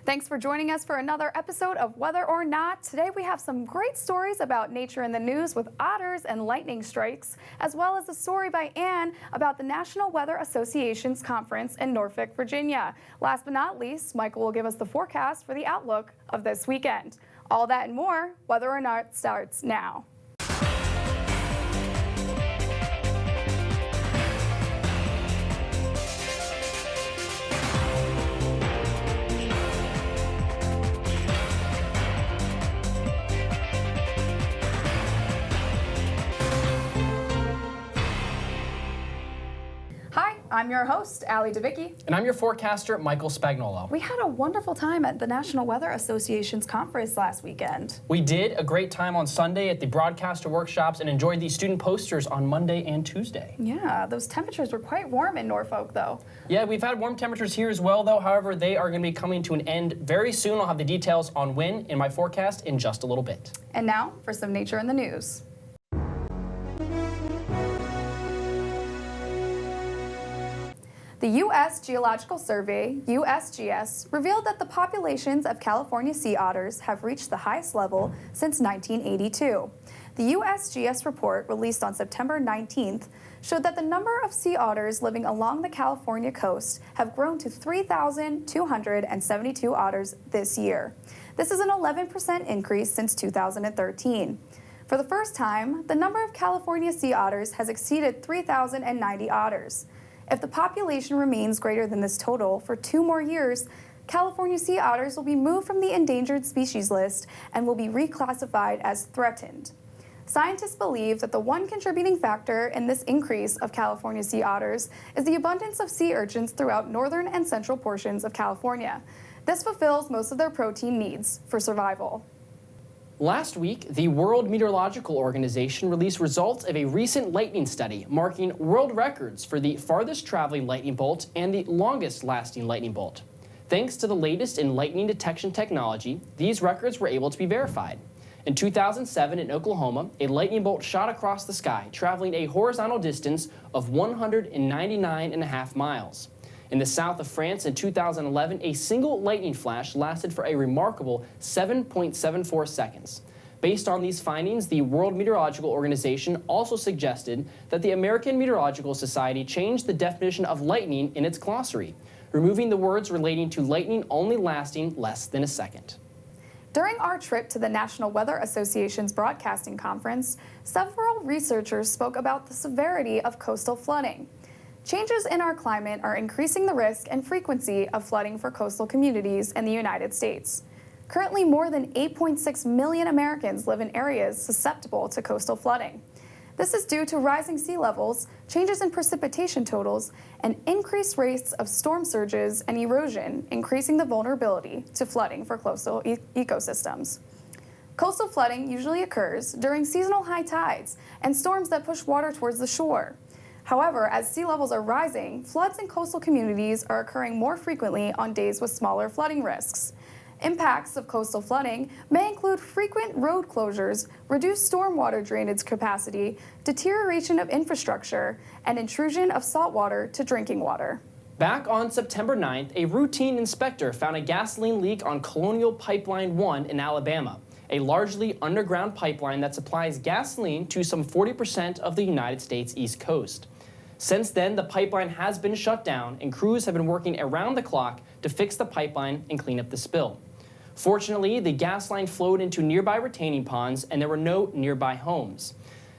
Thanks for joining us for another episode of Whether or Not. Today we have some great stories about nature in the news with otters and lightning strikes, as well as a story by Anne about the National Weather Association's conference in Norfolk, Virginia. Last but not least, Michael will give us the forecast for the outlook of this weekend. All that and more, Whether or Not starts now. I'm your host, Debicki. And I'm your forecaster, Michael Spagnolo. We had a wonderful time at the National Weather Association's conference last weekend. We did a great time on Sunday at the broadcaster workshops and enjoyed the student posters on Monday and Tuesday. Yeah, those temperatures were quite warm in Norfolk, though. Yeah, we've had warm temperatures here as well, though. However, they are going to be coming to an end very soon. I'll have the details on when in my forecast in just a little bit. And now for some nature in the news. The U.S. Geological Survey, USGS, revealed that the populations of California sea otters have reached the highest level since 1982. The USGS report, released on September 19th, showed that the number of sea otters living along the California coast have grown to 3,272 otters this year. This is an 11% increase since 2013. For the first time, the number of California sea otters has exceeded 3,090 otters. If the population remains greater than this total for 2 more years, California sea otters will be moved from the endangered species list and will be reclassified as threatened. Scientists believe that the one contributing factor in this increase of California sea otters is the abundance of sea urchins throughout northern and central portions of California. This fulfills most of their protein needs for survival. Last week, the World Meteorological Organization released results of a recent lightning study marking world records for the farthest traveling lightning bolt and the longest lasting lightning bolt. Thanks to the latest in lightning detection technology, these records were able to be verified. In 2007 in Oklahoma, a lightning bolt shot across the sky, traveling a horizontal distance of 199.5 miles. In the south of France in 2011, a single lightning flash lasted for a remarkable 7.74 seconds. Based on these findings, the World Meteorological Organization also suggested that the American Meteorological Society change the definition of lightning in its glossary, removing the words relating to lightning only lasting less than a second. During our trip to the National Weather Association's broadcasting conference, several researchers spoke about the severity of coastal flooding. Changes in our climate are increasing the risk and frequency of flooding for coastal communities in the United States. Currently, more than 8.6 million Americans live in areas susceptible to coastal flooding. This is due to rising sea levels, changes in precipitation totals, and increased rates of storm surges and erosion, increasing the vulnerability to flooding for coastal ecosystems. Coastal flooding usually occurs during seasonal high tides and storms that push water towards the shore. However, as sea levels are rising, floods in coastal communities are occurring more frequently on days with smaller flooding risks. Impacts of coastal flooding may include frequent road closures, reduced stormwater drainage capacity, deterioration of infrastructure, and intrusion of saltwater to drinking water. Back on September 9th, a routine inspector found a gasoline leak on Colonial Pipeline 1 in Alabama, a largely underground pipeline that supplies gasoline to some 40% of the United States East Coast. Since then, the pipeline has been shut down, and crews have been working around the clock to fix the pipeline and clean up the spill. Fortunately, the gas line flowed into nearby retaining ponds, and there were no nearby homes.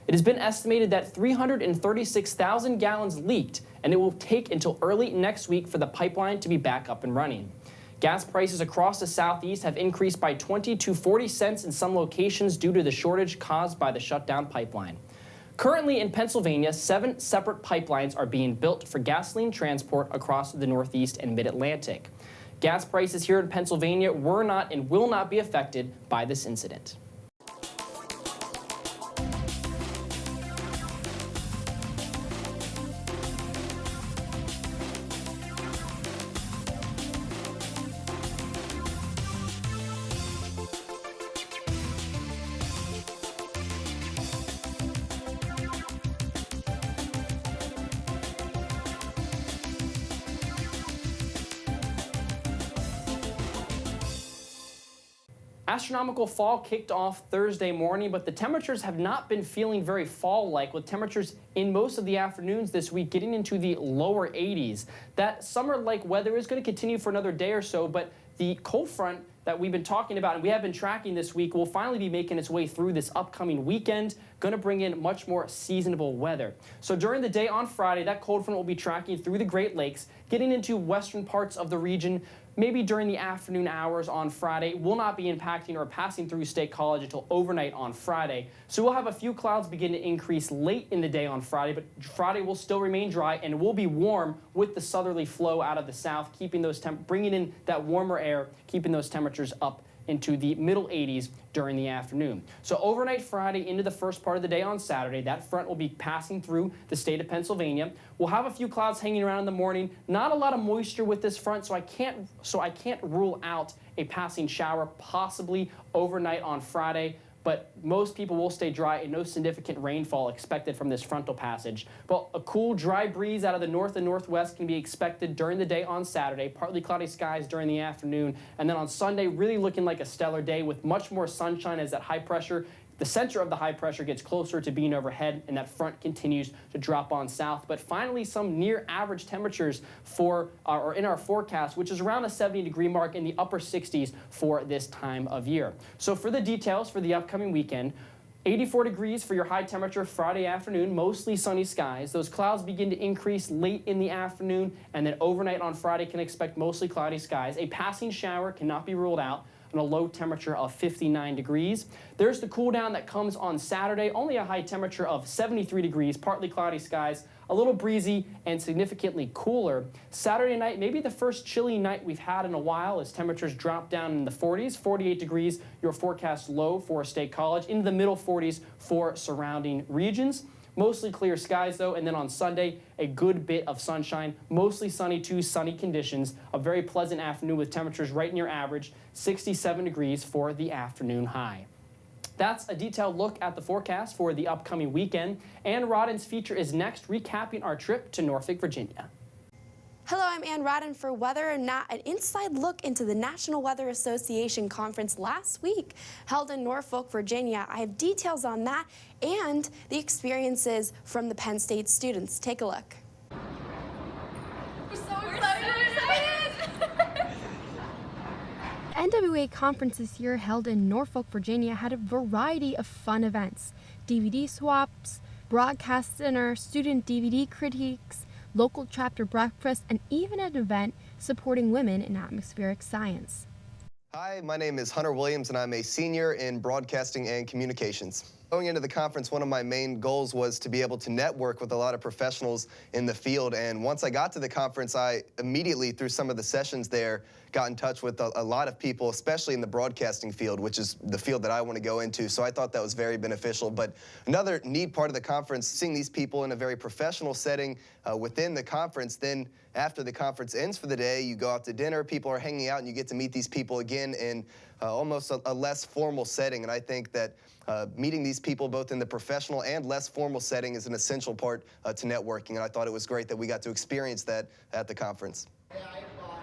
It has been estimated that 336,000 gallons leaked, and it will take until early next week for the pipeline to be back up and running. Gas prices across the southeast have increased by 20 to 40 cents in some locations due to the shortage caused by the shutdown pipeline. Currently in Pennsylvania, 7 separate pipelines are being built for gasoline transport across the Northeast and Mid-Atlantic. Gas prices here in Pennsylvania were not and will not be affected by this incident. Astronomical fall kicked off Thursday morning, but the temperatures have not been feeling very fall-like, with temperatures in most of the afternoons this week getting into the lower 80s. That summer-like weather is going to continue for another day or so, but the cold front that we've been talking about and we have been tracking this week will finally be making its way through this upcoming weekend, going to bring in much more seasonable weather. So during the day on Friday, that cold front will be tracking through the Great Lakes, getting into western parts of the region. Maybe during the afternoon hours on Friday, will not be impacting or passing through State College until overnight on Friday. So we'll have a few clouds begin to increase late in the day on Friday, but Friday will still remain dry and will be warm with the southerly flow out of the south, keeping those bringing in that warmer air, keeping those temperatures up into the middle 80s during the afternoon. So overnight Friday into the first part of the day on Saturday, that front will be passing through the state of Pennsylvania. We'll have a few clouds hanging around in the morning. Not a lot of moisture with this front, so I can't rule out a passing shower possibly overnight on Friday. But most people will stay dry and no significant rainfall expected from this frontal passage. But a cool, dry breeze out of the north and northwest can be expected during the day on Saturday, partly cloudy skies during the afternoon, and then on Sunday, really looking like a stellar day with much more sunshine as that high pressure, the center of the high pressure gets closer to being overhead, and that front continues to drop on south. But finally, some near average temperatures or in our forecast, which is around a 70-degree mark in the upper 60s for this time of year. So for the details for the upcoming weekend, 84 degrees for your high temperature Friday afternoon, mostly sunny skies. Those clouds begin to increase late in the afternoon, and then overnight on Friday can expect mostly cloudy skies. A passing shower cannot be ruled out, and a low temperature of 59 degrees. There's the cool down that comes on Saturday, only a high temperature of 73 degrees, partly cloudy skies, a little breezy and significantly cooler. Saturday night, maybe the first chilly night we've had in a while as temperatures drop down in the 40s, 48 degrees, your forecast low for State College, into the middle 40s for surrounding regions. Mostly clear skies, though, and then on Sunday, a good bit of sunshine, mostly sunny to sunny conditions, a very pleasant afternoon with temperatures right near average, 67 degrees for the afternoon high. That's a detailed look at the forecast for the upcoming weekend, and Rodden's feature is next, recapping our trip to Norfolk, Virginia. Hello, I'm Ann Rodden for Weather and Not, an inside look into the National Weather Association conference last week held in Norfolk, Virginia. I have details on that and the experiences from the Penn State students. Take a look. We're so excited! NWA conference this year held in Norfolk, Virginia had a variety of fun events. DVD swaps, broadcast dinner, student DVD critiques, local chapter breakfast, and even an event supporting women in atmospheric science. Hi, my name is Hunter Williams, and I'm a senior in broadcasting and communications. Going into the conference, one of my main goals was to be able to network with a lot of professionals in the field. And once I got to the conference, I immediately, through some of the sessions there, got in touch with a lot of people, especially in the broadcasting field, which is the field that I want to go into. So I thought that was very beneficial. But another neat part of the conference, seeing these people in a very professional setting within the conference. Then after the conference ends for the day, you go out to dinner, people are hanging out, and you get to meet these people again in almost a less formal setting. And I think that meeting these people both in the professional and less formal setting is an essential part to networking. And I thought it was great that we got to experience that at the conference.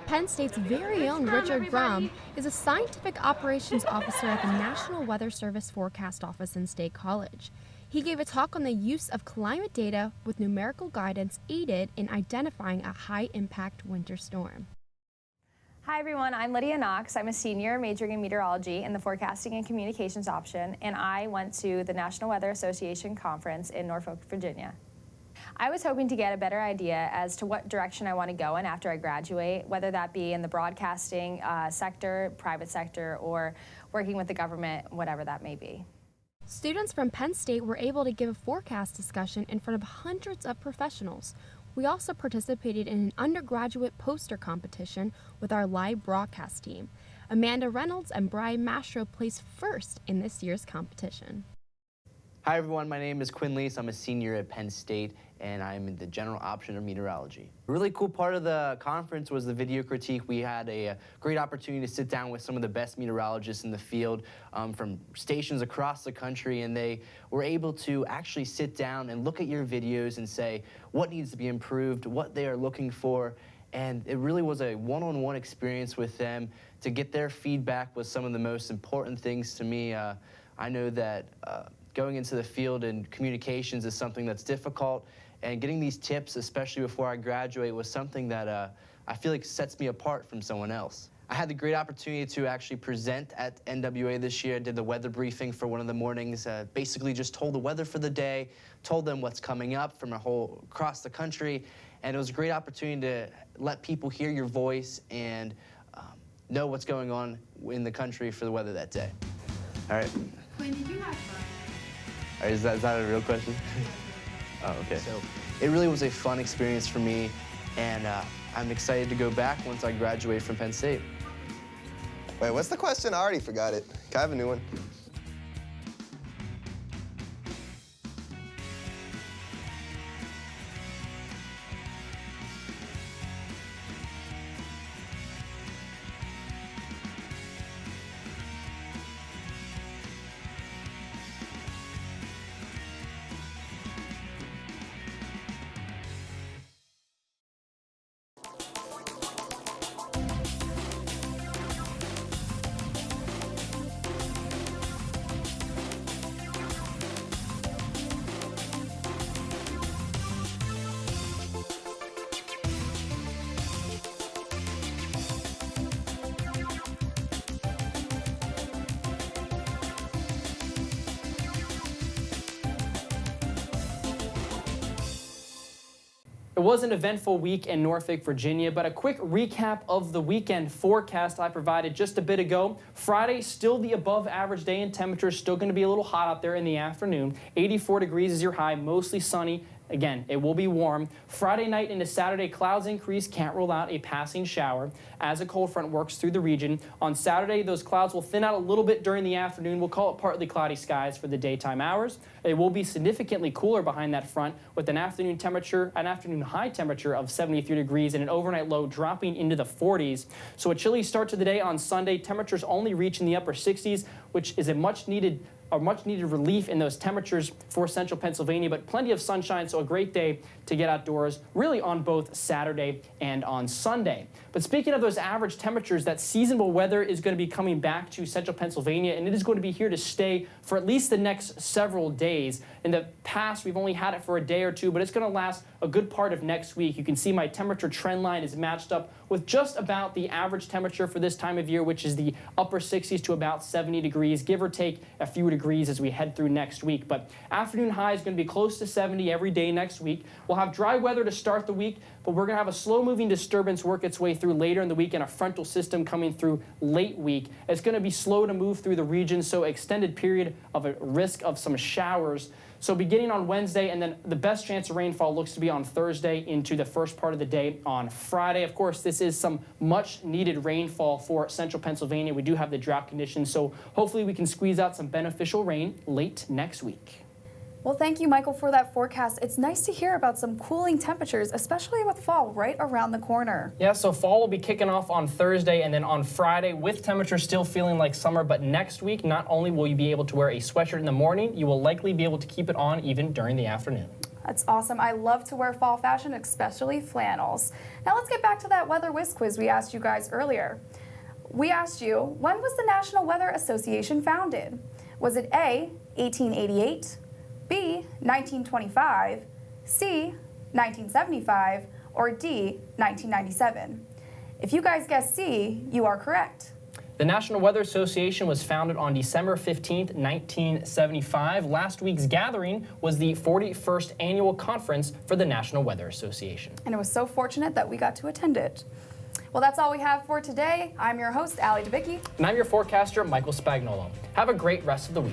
Penn State's very own Richard Brum is a scientific operations officer at the National Weather Service Forecast Office in State College. He gave a talk on the use of climate data with numerical guidance aided in identifying a high-impact winter storm. Hi everyone, I'm Lydia Knox. I'm a senior majoring in meteorology in the forecasting and communications option, and I went to the National Weather Association conference in Norfolk, Virginia. I was hoping to get a better idea as to what direction I want to go in after I graduate, whether that be in the broadcasting sector, private sector, or working with the government, whatever that may be. Students from Penn State were able to give a forecast discussion in front of hundreds of professionals. We also participated in an undergraduate poster competition with our live broadcast team. Amanda Reynolds and Brian Mastro placed first in this year's competition. Hi everyone, my name is Quinn Leese. I'm a senior at Penn State, and I'm in the general option of meteorology. A really cool part of the conference was the video critique. We had a great opportunity to sit down with some of the best meteorologists in the field from stations across the country, and they were able to actually sit down and look at your videos and say what needs to be improved, what they are looking for, and it really was a one-on-one experience with them to get their feedback was some of the most important things to me. I know that going into the field and communications is something that's difficult, and getting these tips, especially before I graduate, was something that I feel like sets me apart from someone else. I had the great opportunity to actually present at NWA this year, did the weather briefing for one of the mornings, basically just told the weather for the day, told them what's coming up from across the country, and it was a great opportunity to let people hear your voice and know what's going on in the country for the weather that day. All right. Quinn, did you have fun? All right, is that a real question? Oh, okay. So it really was a fun experience for me, and I'm excited to go back once I graduate from Penn State. Wait, what's the question? I already forgot it. Can I have a new one? It was an eventful week in Norfolk, Virginia, but a quick recap of the weekend forecast I provided just a bit ago. Friday, still the above average day in temperature, still going to be a little hot out there in the afternoon. 84 degrees is your high, mostly sunny. Again, it will be warm. Friday night into Saturday, clouds increase. Can't rule out a passing shower as a cold front works through the region. On Saturday, those clouds will thin out a little bit during the afternoon. We'll call it partly cloudy skies for the daytime hours. It will be significantly cooler behind that front with an afternoon high temperature of 73 degrees and an overnight low dropping into the 40s. So a chilly start to the day on Sunday. Temperatures only reaching the upper 60s, which is a much needed relief in those temperatures for central Pennsylvania, but plenty of sunshine, so a great day to get outdoors, really on both Saturday and on Sunday. But speaking of those average temperatures, that seasonable weather is going to be coming back to central Pennsylvania, and it is going to be here to stay for at least the next several days. In the past, we've only had it for a day or two, but it's going to last a good part of next week. You can see my temperature trend line is matched up with just about the average temperature for this time of year, which is the upper 60s to about 70 degrees, give or take a few degrees as we head through next week. But afternoon high is going to be close to 70 every day next week. We'll have dry weather to start the week, but we're going to have a slow-moving disturbance work its way through later in the week and a frontal system coming through late week. It's going to be slow to move through the region, so extended period of a risk of some showers. So beginning on Wednesday, and then the best chance of rainfall looks to be on Thursday into the first part of the day on Friday. Of course, this is some much-needed rainfall for central Pennsylvania. We do have the drought conditions, so hopefully we can squeeze out some beneficial rain late next week. Well, thank you, Michael, for that forecast. It's nice to hear about some cooling temperatures, especially with fall right around the corner. Yeah, so fall will be kicking off on Thursday and then on Friday with temperatures still feeling like summer. But next week, not only will you be able to wear a sweatshirt in the morning, you will likely be able to keep it on even during the afternoon. That's awesome. I love to wear fall fashion, especially flannels. Now let's get back to that weather whiz quiz we asked you guys earlier. We asked you, when was the National Weather Association founded? Was it A, 1888? B, 1925, C, 1975, or D, 1997? If you guys guessed C, you are correct. The National Weather Association was founded on December 15th, 1975. Last week's gathering was the 41st annual conference for the National Weather Association. And it was so fortunate that we got to attend it. Well, that's all we have for today. I'm your host, Debicki. And I'm your forecaster, Michael Spagnolo. Have a great rest of the week.